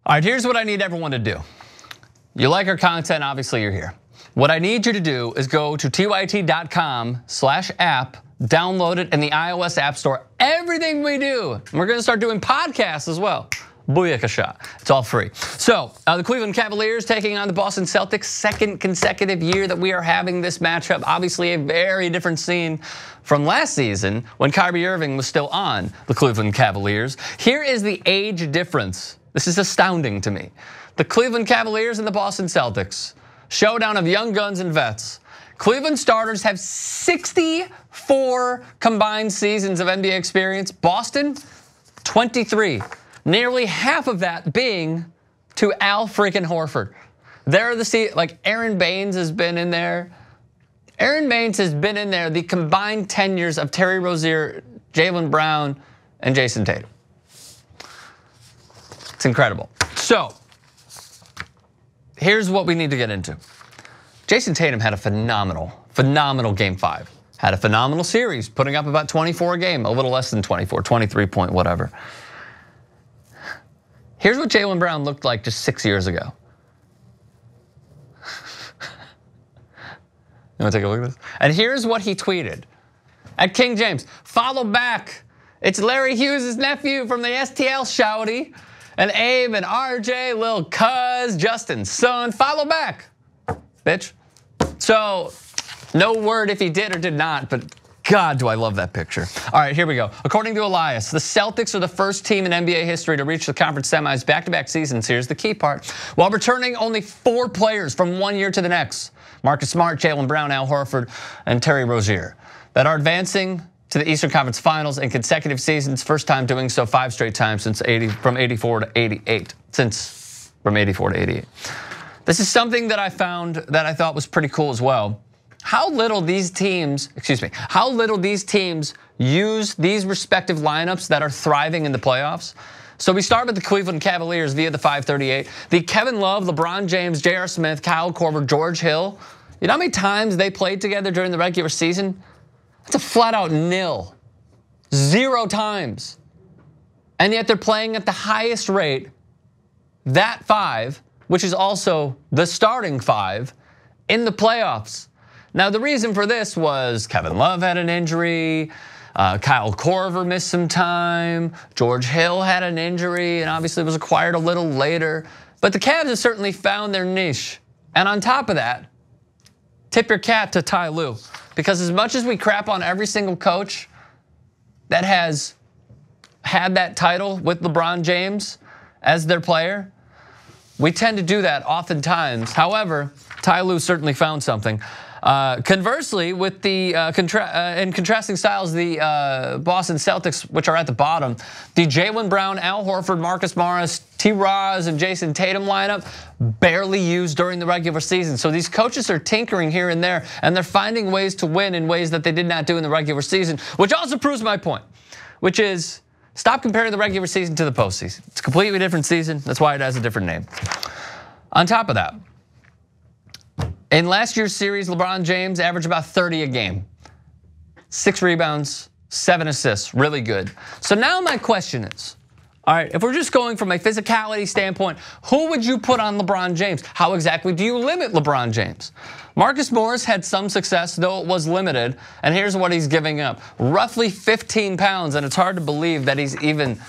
All right, here's what I need everyone to do. You like our content, obviously you're here. What I need you to do is go to tyt.com/app, download it in the iOS App Store. Everything we do, we're gonna start doing podcasts as well. Booyakasha, it's all free. So, the Cleveland Cavaliers taking on the Boston Celtics, second consecutive year that we are having this matchup. Obviously a very different scene from last season when Kyrie Irving was still on the Cleveland Cavaliers. Here is the age difference. This is astounding to me. The Cleveland Cavaliers and the Boston Celtics, showdown of young guns and vets. Cleveland starters have 64 combined seasons of NBA experience. Boston, 23. Nearly half of that being to Al freaking Horford. There like Aaron Baines has been in there. Aaron Baines has been in there the combined tenures of Terry Rozier, Jaylen Brown, and Jayson Tatum. It's incredible. So, here's what we need to get into. Jayson Tatum had a phenomenal game 5. Had a phenomenal series, putting up about 24 a game, a little less than 24, 23 point whatever. Here's what Jaylen Brown looked like just 6 years ago. You wanna take a look at this? And here's what he tweeted. At King James, follow back. It's Larry Hughes' nephew from the STL shouty. And Abe and RJ, Lil Cuz, Justin's son, follow back, bitch. So, no word if he did or did not, but God, do I love that picture. All right, here we go. According to Elias, the Celtics are the first team in NBA history to reach the conference semis back-to-back seasons. Here's the key part. While returning only 4 players from one year to the next, Marcus Smart, Jaylen Brown, Al Horford, and Terry Rozier, that are advancing to the Eastern Conference Finals in consecutive seasons. First time doing so 5 straight times from 84 to 88. From 84 to 88. This is something that I found that I thought was pretty cool as well. How little these teams use these respective lineups that are thriving in the playoffs. So we start with the Cleveland Cavaliers via the 538. The Kevin Love, LeBron James, J.R. Smith, Kyle Korver, George Hill. You know how many times they played together during the regular season? That's a flat out nil. 0 times. And yet they're playing at the highest rate, that 5, which is also the starting 5, in the playoffs. Now the reason for this was Kevin Love had an injury, Kyle Korver missed some time, George Hill had an injury and obviously was acquired a little later. But the Cavs have certainly found their niche. And on top of that, tip your cap to Ty Lue. Because as much as we crap on every single coach that has had that title with LeBron James as their player, we tend to do that oftentimes. However, Ty Lue certainly found something. Conversely, with the in contrasting styles, the Boston Celtics, which are at the bottom, the Jaylen Brown, Al Horford, Marcus Morris, T. Roz, and Jayson Tatum lineup barely used during the regular season. So these coaches are tinkering here and there, and they're finding ways to win in ways that they did not do in the regular season, which also proves my point, which is stop comparing the regular season to the postseason. It's a completely different season. That's why it has a different name. On top of that, in last year's series, LeBron James averaged about 30 a game. 6 rebounds, 7 assists, really good. So now my question is, all right, if we're just going from a physicality standpoint, who would you put on LeBron James? How exactly do you limit LeBron James? Marcus Morris had some success, though it was limited, and here's what he's giving up. Roughly 15 pounds, and it's hard to believe that he's even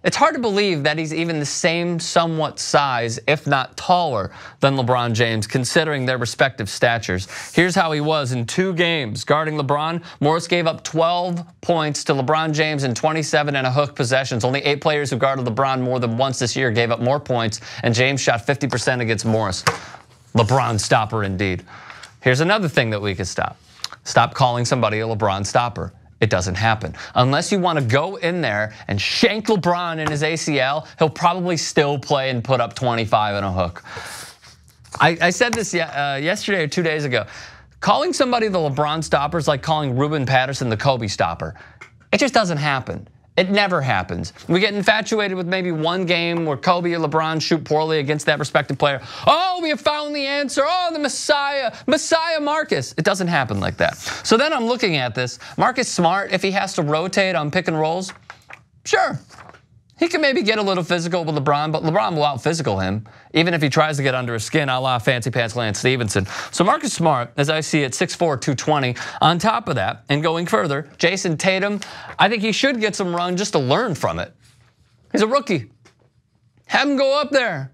the same somewhat size, if not taller, than LeBron James, considering their respective statures. Here's how he was in 2 games. Guarding LeBron, Morris gave up 12 points to LeBron James in 27 and a hook possessions. Only 8 players who guarded LeBron more than once this year gave up more points, and James shot 50% against Morris. LeBron stopper indeed. Here's another thing that we could stop. Stop calling somebody a LeBron stopper. It doesn't happen. Unless you want to go in there and shank LeBron in his ACL, he'll probably still play and put up 25 in a hook. I said this yesterday or 2 days ago. Calling somebody the LeBron stopper is like calling Ruben Patterson the Kobe stopper. It just doesn't happen. It never happens. We get infatuated with maybe one game where Kobe or LeBron shoot poorly against that respective player. Oh, we have found the answer. Oh, the Messiah Marcus. It doesn't happen like that. So then I'm looking at this. Marcus Smart, if he has to rotate on pick and rolls, sure. He can maybe get a little physical with LeBron, but LeBron will out-physical him, even if he tries to get under his skin, a la Fancy Pants Lance Stevenson. So Marcus Smart, as I see it, 6'4", 220. On top of that, and going further, Jayson Tatum, I think he should get some run just to learn from it. He's a rookie. Have him go up there.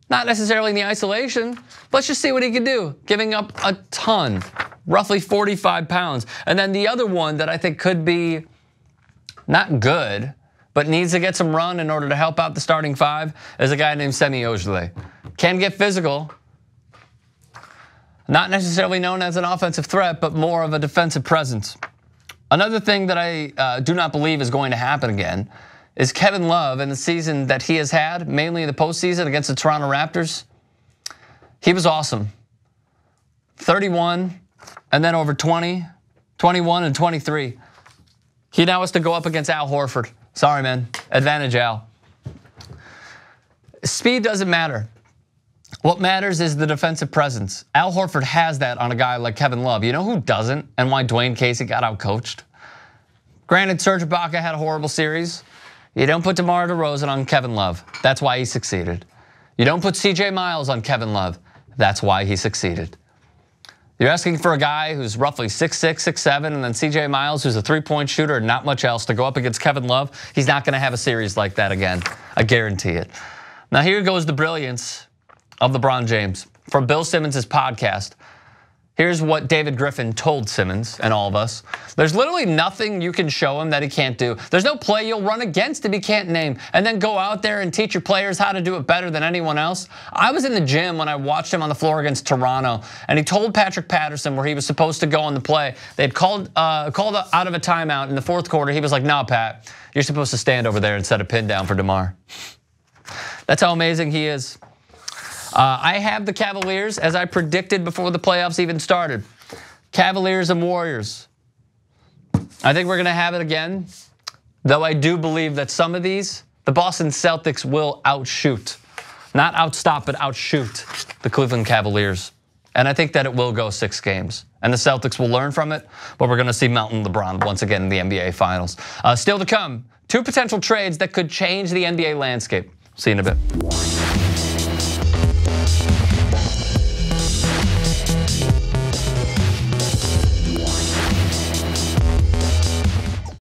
Not necessarily in the isolation. Let's just see what he can do. Giving up a ton, roughly 45 pounds. And then the other one that I think could be not good, but needs to get some run in order to help out the starting five, is a guy named Semi Ojeleye. Can get physical. Not necessarily known as an offensive threat, but more of a defensive presence. Another thing that I do not believe is going to happen again is Kevin Love in the season that he has had, mainly in the postseason against the Toronto Raptors. He was awesome. 31, and then over 20, 21, and 23. He now has to go up against Al Horford. Sorry, man. Advantage Al. Speed doesn't matter. What matters is the defensive presence. Al Horford has that on a guy like Kevin Love. You know who doesn't, and why Dwayne Casey got outcoached? Granted, Serge Ibaka had a horrible series. You don't put DeMar DeRozan on Kevin Love. That's why he succeeded. You don't put CJ Miles on Kevin Love. That's why he succeeded. You're asking for a guy who's roughly 6'6", 6'7", and then CJ Miles, who's a three-point shooter and not much else, to go up against Kevin Love. He's not going to have a series like that again. I guarantee it. Now here goes the brilliance of LeBron James. From Bill Simmons' podcast, here's what David Griffin told Simmons and all of us. There's literally nothing you can show him that he can't do. There's no play you'll run against him he can't name, and then go out there and teach your players how to do it better than anyone else. I was in the gym when I watched him on the floor against Toronto, and he told Patrick Patterson where he was supposed to go on the play. They'd called out of a timeout in the fourth quarter. He was like, "No, Pat, you're supposed to stand over there and set a pin down for DeMar." That's how amazing he is. I have the Cavaliers, as I predicted before the playoffs even started. Cavaliers and Warriors. I think we're going to have it again, though I do believe that some of these, the Boston Celtics will outshoot. Not outstop, but outshoot the Cleveland Cavaliers. And I think that it will go 6 games. And the Celtics will learn from it, but we're going to see Mountain LeBron once again in the NBA Finals. Still to come, 2 potential trades that could change the NBA landscape. See you in a bit.